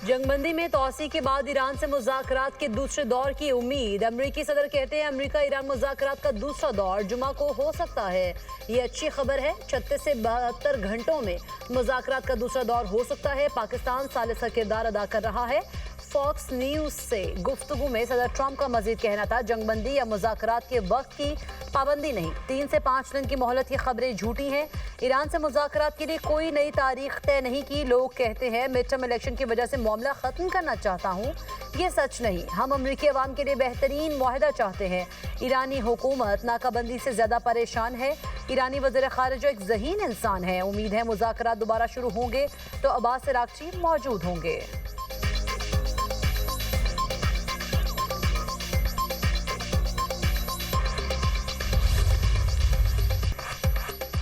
जंगबंदी में तोसी के बाद ईरान से मुज़ाकरात के दूसरे दौर की उम्मीद। अमरीकी सदर कहते हैं अमरीका ईरान मुज़ाकरात का दूसरा दौर जुमा को हो सकता है। ये अच्छी खबर है। 36 से 72 घंटों में मुज़ाकरात का दूसरा दौर हो सकता है। पाकिस्तान सालिसा किरदार अदा कर रहा है। फॉक्स न्यूज से गुफ्तगू में सदर ट्रंप का मजीद कहना था जंगबंदी या मुज़ाकरात के वक्त की पाबंदी नहीं, 3 से 5 दिन की मोहलत की खबरें झूठी हैं। ईरान से मुज़ाकरात के लिए कोई नई तारीख तय नहीं की। लोग कहते हैं मिड टर्म इलेक्शन की वजह से मामला ख़त्म करना चाहता हूँ, ये सच नहीं। हम अमरीकी अवाम के लिए बेहतरीन मुआहदा चाहते हैं। ईरानी हुकूमत नाकाबंदी से ज़्यादा परेशान है। ईरानी वज़ीर ख़ारिजा एक ज़हीन इंसान है। उम्मीद है मुज़ाकरात दोबारा शुरू होंगे तो अब्बास अराग़ची मौजूद होंगे।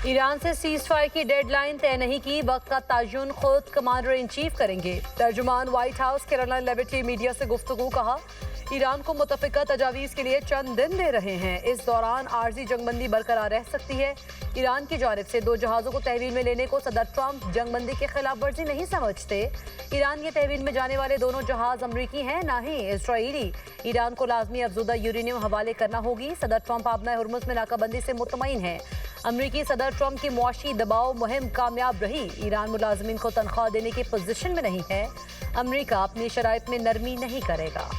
ईरान से सीज फायर की डेडलाइन तय नहीं की। वक्त का तयन खुद कमांडर इन चीफ करेंगे। तर्जुमान व्हाइट हाउस कैरोलाइन लेविटी मीडिया से गुफ्तगू कहा ईरान को मुतफ़िका तजावीज़ के लिए चंद दिन दे रहे हैं। इस दौरान आर्जी जंगबंदी बरकरार रह सकती है। ईरान की जानिब से 2 जहाज़ों को तहवील में लेने को सदर ट्रंप जंगबंदी के खिलाफ वर्जी नहीं समझते। ईरान के तहवील में जाने वाले दोनों जहाज़ अमरीकी हैं, ना ही इसराइली। ईरान को लाजमी अफजुदा यूरेनियम हवाले करना होगी। सदर ट्रंप आबना हुर्मुज़ में नाकाबंदी से मुतमईन हैं। अमरीकी सदर ट्रंप की मुआशी दबाव मुहिम कामयाब रही। ईरान मुलाजमीन को तनख्वाह देने की पोजीशन में नहीं है। अमरीका अपनी शराइत में नरमी नहीं करेगा।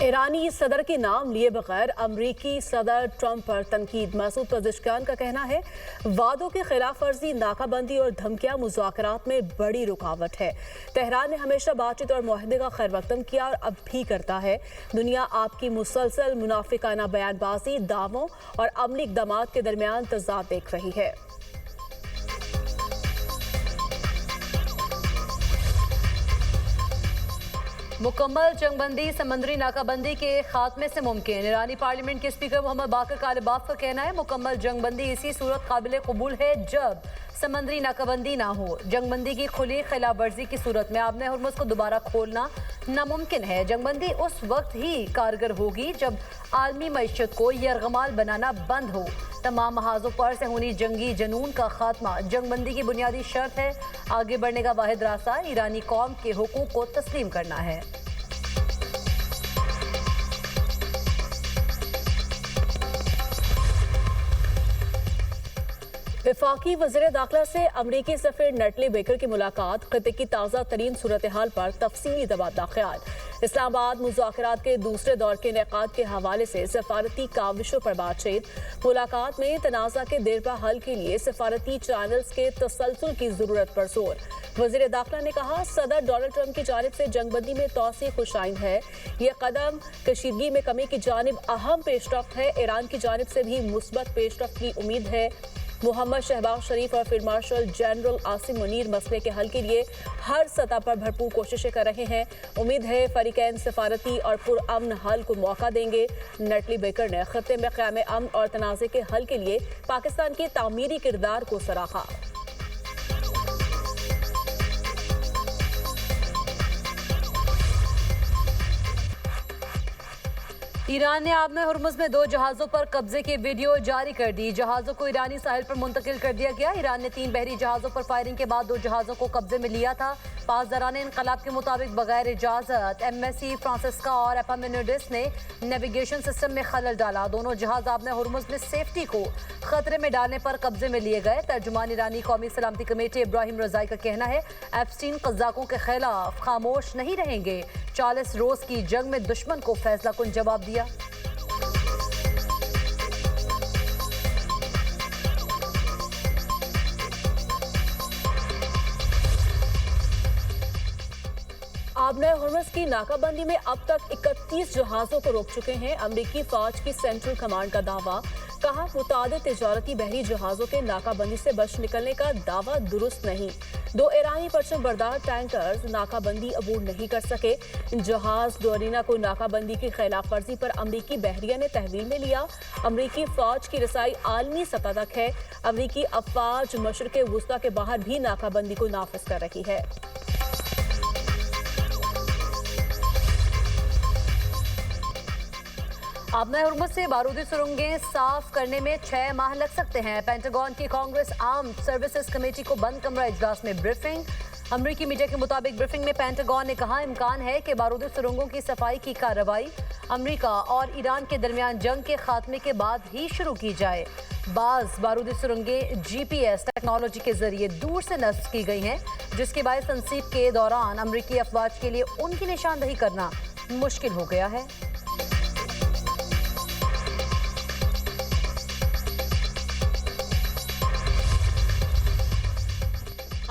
ईरानी सदर के नाम लिए बगैर अमरीकी सदर ट्रंप पर तनकीद। मसूद पज़ेश्कियान का कहना है वादों की खिलाफ वर्जी, नाकाबंदी और धमकियां मुज़ाकरात में बड़ी रुकावट है। तेहरान ने हमेशा बातचीत और मुआहदे का खैर मकदम किया और अब भी करता है। दुनिया आपकी मुसलसल मुनाफिकाना बयानबाजी, दावों और अमली इक़दाम के दरमियान तज़ाद देख रही है। मुकम्मल जंगबंदी समंदरी नाकाबंदी के खात्मे से मुमकिन। ईरानी पार्लियामेंट के स्पीकर मोहम्मद बाकर कालिबाफ का कहना है मुकम्मल जंगबंदी इसी सूरत काबिल कबूल है जब समंदरी नाकाबंदी ना हो। जंगबंदी की खुली खिलाफ वर्जी की सूरत में आबने हुर्मुज़ को दोबारा खोलना नामुमकिन है। जंगबंदी उस वक्त ही कारगर होगी जब आलमी मईशत को यरगमाल बनाना बंद हो। तमाम महाजों पर सहूनी जंगी जनून का खात्मा जंगबंदी की बुनियादी शर्त है। आगे बढ़ने का वाहिद रास्ता ईरानी कौम के हुकूक को तस्लीम करना है। वफाकी वज़ीर दाखिला से अमरीकी सफ़ीर नटली बेकर की मुलाकात, खित्ते की ताज़ा तरीन सूरत हाल पर तफसीली तबादला ख्याल। इस्लामाबाद मुज़ाकरात के दूसरे दौर के इनेकाद के हवाले से सफारती काविशों पर बातचीत। मुलाकात में तनाज़ा के देरपा हल के लिए सफारती चैनल्स के तसलसल की ज़रूरत पर जोर। वज़ीर दाखिला ने कहा सदर डोनाल्ड ट्रंप की जानिब से जंगबंदी में तौसी खुशाइंद है। यह कदम कशीदगी में कमी की जानिब अहम पेशरफ्त है। ईरान की जानिब से भी मुस्बत पेशरफ्त की उम्मीद है। मोहम्मद शहबाज शरीफ और field marshal general Asim Munir मसले के हल के लिए हर सतह पर भरपूर कोशिशें कर रहे हैं। उम्मीद है फरीकैन सफारती और पुरअमन हल को मौका देंगे। नटली बेकर ने खत्ते में क़याम अमन और तनाज़े के हल के लिए पाकिस्तान के तामीरी किरदार को सराहा। ईरान ने आबना हुर्मुज़ में 2 जहाज़ों पर कब्जे की वीडियो जारी कर दी। जहाज़ों को ईरानी साहिल पर मुंतकिल कर दिया गया। ईरान ने 3 बहरी जहाज़ों पर फायरिंग के बाद 2 जहाज़ों को कब्जे में लिया था। पासदारान इनकलाब के मुताबिक बगैर इजाज़त MSC फ्रांसिस्का और एपामिनोडिस ने नेविगेशन सिस्टम में खलल डाला। दोनों जहाज़ आबना हुर्मुज़ में सेफ्टी को खतरे में डालने पर कब्जे में लिए गए। तर्जुमान ईरानी कौमी सलामती कमेटी इब्राहिम रज़ाई का कहना है एप्स्टीन कज़ाकों के खिलाफ खामोश नहीं रहेंगे। 40 रोज़ की जंग में दुश्मन को फैसला कुन जवाब दिया। आबना हुर्मुज़ की नाकाबंदी में अब तक 31 जहाज़ों को रोक चुके हैं। अमरीकी फौज की सेंट्रल कमांड का दावा। कहा मुतादिद तिजारती बहरी जहाज़ों के नाकाबंदी से बच निकलने का दावा दुरुस्त नहीं। 2 ईरानी परचम बरदार टैंकर्स नाकाबंदी अबूर नहीं कर सके। जहाज डोरिना को नाकाबंदी की खिलाफ वर्जी पर अमरीकी बहरिया ने तहवील में लिया। अमरीकी फौज की रसाई आलमी सतह तक है। अमरीकी अफवाज मशरिक़ वुस्ता के बाहर भी नाकाबंदी को नाफिज कर रही है। आबना हुर्मुज से बारूदी सुरंगें साफ करने में 6 माह लग सकते हैं। पेंटागन की कांग्रेस आर्म्ड सर्विसेज कमेटी को बंद कमरा इजलास में ब्रीफिंग। अमरीकी मीडिया के मुताबिक ब्रीफिंग में पेंटागन ने कहा इम्कान है कि बारूदी सुरंगों की सफाई की कार्रवाई अमरीका और ईरान के दरमियान जंग के खात्मे के बाद ही शुरू की जाए। बाज बारूदी सुरंगें GPS टेक्नोलॉजी के जरिए दूर से नस्ब की गई हैं, जिसके बायस तनसीब के दौरान अमरीकी अफवाज के लिए उनकी निशानदही करना मुश्किल हो गया है।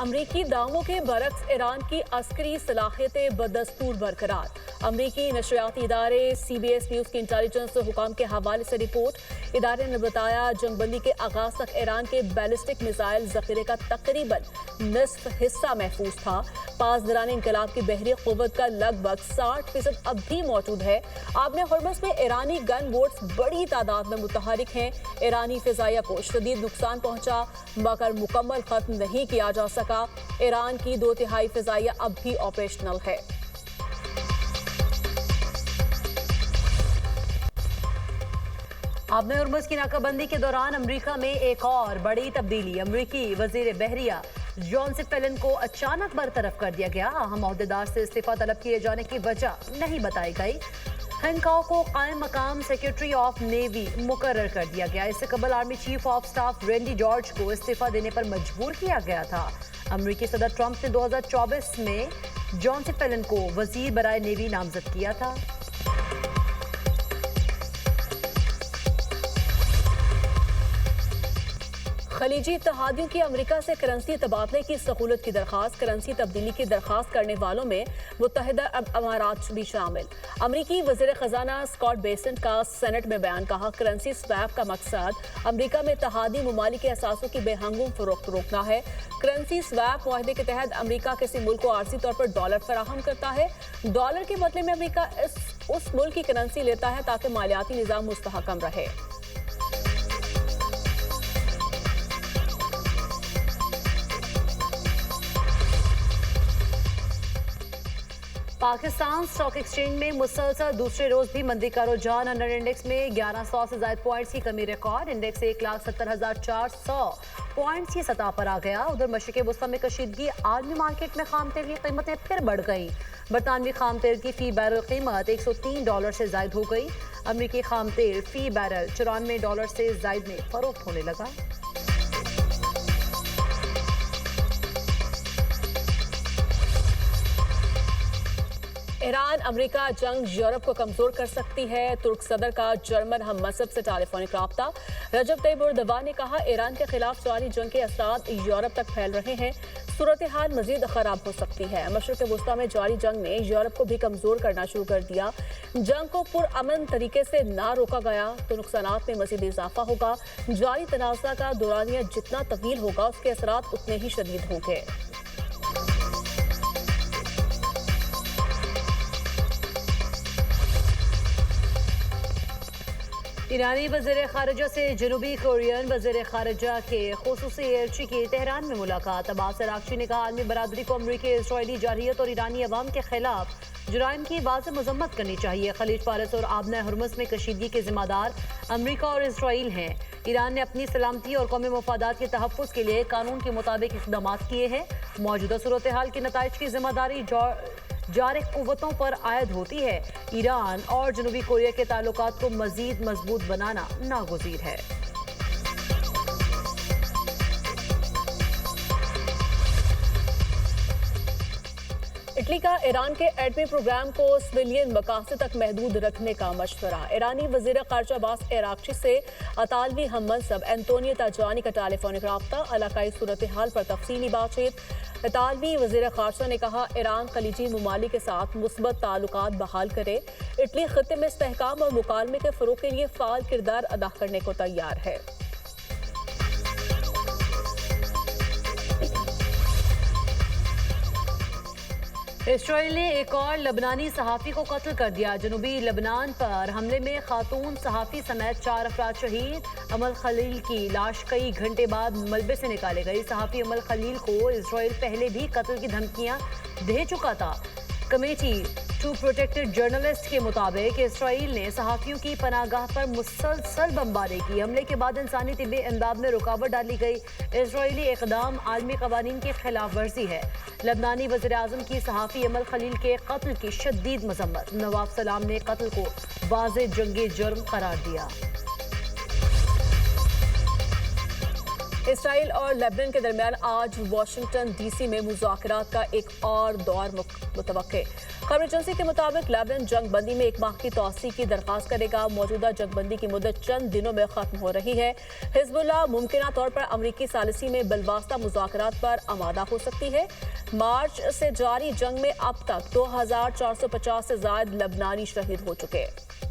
अमरीकी दावों के बरक्स ईरान की अस्करी सलाहियतें बदस्तूर बरकरार। अमरीकी नशरियाती इदारे CBS न्यूज़ की इंटेलिजेंस हुकाम के हवाले से रिपोर्ट। इदारे ने बताया जंगबंदी के आगाज तक ईरान के बैलिस्टिक मिसाइल जखीरे का तकरीबन निस्फ हिस्सा महफूज था। पासदारान इंकलाब की बहरी क़ुव्वत का लगभग 60% अब भी मौजूद है। आबना हुर्मुज में ईरानी गन बोट्स बड़ी तादाद में मुतहरिक हैं। ईरानी फिजाइया को शदीद नुकसान पहुंचा मगर मुकम्मल खत्म नहीं किया जा सका। ईरान की 2/3 फिजाइया अब भी ऑपरेशनल है। आबना हुर्मुज की नाकाबंदी के दौरान अमेरिका में एक और बड़ी तब्दीली। अमेरिकी वजीर बहरिया जॉन फेलन को अचानक बरतरफ कर दिया गया। अहम ओहदेदार से इस्तीफा तलब किए जाने की वजह नहीं बताई गई। हैंकॉक को कायम मकाम सेक्रेटरी ऑफ नेवी मुकर्रर कर दिया गया। इससे कबल army chief of staff रेंडी George को इस्तीफा देने पर मजबूर किया गया था। अमेरिकी सदर ट्रंप ने 2024 में जॉन फेलन को वजीर बराए नेवी नामजद किया था। खलीजी इत्तेहादियों की अमेरिका से करेंसी तबादले की सहूलत की दरख्वास्त। करेंसी तब्दीली की दरख्वास्त करने वालों में मुत्तहिदा अरब अमारात भी शामिल। अमरीकी वज़ीर ख़जाना स्कॉट बेसेंट का सेनेट में बयान। कहा करेंसी स्वैप का मकसद अमरीका में इत्तेहादी ममालिक के असासों की बेहंगुम फरोख्त रोकना है। करेंसी स्वैप मुआहदे के तहत अमरीका किसी मुल्क को आर्जी तौर पर डॉलर फराहम करता है। डॉलर के बदले में अमरीका उस मुल्क की करेंसी लेता है ताकि मालियाती निज़ाम मुस्तहकम रहे। पाकिस्तान स्टॉक एक्सचेंज में मुसलसल दूसरे रोज भी मंदी का रुझान। अंडर इंडेक्स में 1100 से ज्यादा पॉइंट्स की कमी रिकॉर्ड। इंडेक्स 1,70,400 पॉइंट्स की सतह पर आ गया। उधर मशरिक़ वुस्ता में कशीदगी। आलमी मार्केट में खाम तेल की कीमतें फिर बढ़ गई। बरतानवी खाम तेल की फी बैरल कीमत $103 से जायद हो गई। अमरीकी खाम तेल फी बैरल $94 से जायद में फरोख्त होने लगा। ईरान अमेरिका जंग यूरोप को कमजोर कर सकती है। तुर्क सदर का जर्मन हम मसब से टेलीफोनिक राब्ता। रजब तैयब एर्दोगान ने कहा ईरान के खिलाफ जारी जंग के असरात यूरोप तक फैल रहे हैं। सूरत हाल मजीद खराब हो सकती है। मशरिक़ वुस्ता में जारी जंग ने यूरोप को भी कमजोर करना शुरू कर दिया। जंग को पुरअमन तरीके से ना रोका गया तो नुकसानात में मजीद इजाफा होगा। जारी तनाज़ा का दौरानिया जितना तवील होगा उसके असरात उतने ही शदीद होंगे। ईरानी वज़ीर ख़ारिजा से जनूबी कोरियन वज़ीर ख़ारिजा के ख़ुसूसी एयरची की तेहरान में मुलाकात। अब्बास अराग़ची ने कहा आलमी बरादरी को अमरीकी इसराइली जारहियत और ईरानी अवाम के खिलाफ जुराइम की वाज़ेह मज़म्मत करनी चाहिए। खलीज फारस और आबना हुर्मुज़ में कशीदगी के जिम्मेदार अमरीका और इसराइल हैं। ईरान ने अपनी सलामती और कौमी मफादात के तहफ़्फ़ुज़ के लिए कानून के मुताबिक इक़दाम किए हैं। मौजूदा सूरत हाल के नताइज की जिम्मेदारी जारिक कुव्वतों पर आयद होती है। ईरान और जनूबी कोरिया के ताल्लुकात को मजीद मजबूत बनाना नागुज़ीर है। इटली का ईरान के एटमी प्रोग्राम को सिविलियन मकासद तक महदूद रखने का मशवरा। ईरानी वज़ीर ख़ारिजा अब्बास अराग़ची से अतालवी हम मनसब एंटोनियो ताजानी का टेलीफोनिक राब्ता। इलाकाई सूरत हाल पर तफसीली बातचीत। इतालवी वज़ीर ख़ारिजा ने कहा ईरान खलीजी ममालिक के साथ मुस्बत ताल्लुकात बहाल करे। इटली खत्ते में इस्तेहकाम और मुकालमे के फ़रोग़ के लिए फ़ाल किरदार अदा करने को तैयार है। इसराइल ने एक और लबनानी सहाफ़ी को कत्ल कर दिया। जनूबी लबनान पर हमले में खातून सहाफ़ी समेत 4 अफराद शहीद। अमल खलील की लाश कई घंटे बाद मलबे से निकाले गई। सहाफ़ी अमल खलील को इसराइल पहले भी कत्ल की धमकियां दे चुका था। कमेटी टू प्रोटेक्टेड जर्नलिस्ट के मुताबिक इसराइल ने सहाफियों की पनागाह पर मुसलसल बमबारी की। हमले के बाद इंसानी तिब्बी इमदाद में रुकावट डाली गई। इसराइली इकदाम आलमी कवानीन की खिलाफ वर्जी है। लबनानी वज़ीर आज़म की सहाफ़ी अमल खलील के कत्ल की शदीद मजम्मत। नवाब सलाम ने कत्ल को वाज़े जंगी जुर्म करार दिया। इसराइल और लेबनान के दरमियान आज वाशिंगटन डीसी में मुज़ाकरात का एक और दौर मुतवक्के। खबर एजेंसी के मुताबिक लेबनान जंग बंदी में 1 माह की तौसी की दरख्वास्त करेगा। मौजूदा जंग बंदी की मुद्दत चंद दिनों में खत्म हो रही है। हिजबुल्लाह मुमकिना तौर पर अमरीकी सालिसी में बिलवास्ता मुज़ाकरात पर आमादा हो सकती है। मार्च से जारी जंग में अब तक 2450 से ज्यादा लबनानी शहीद हो चुके हैं।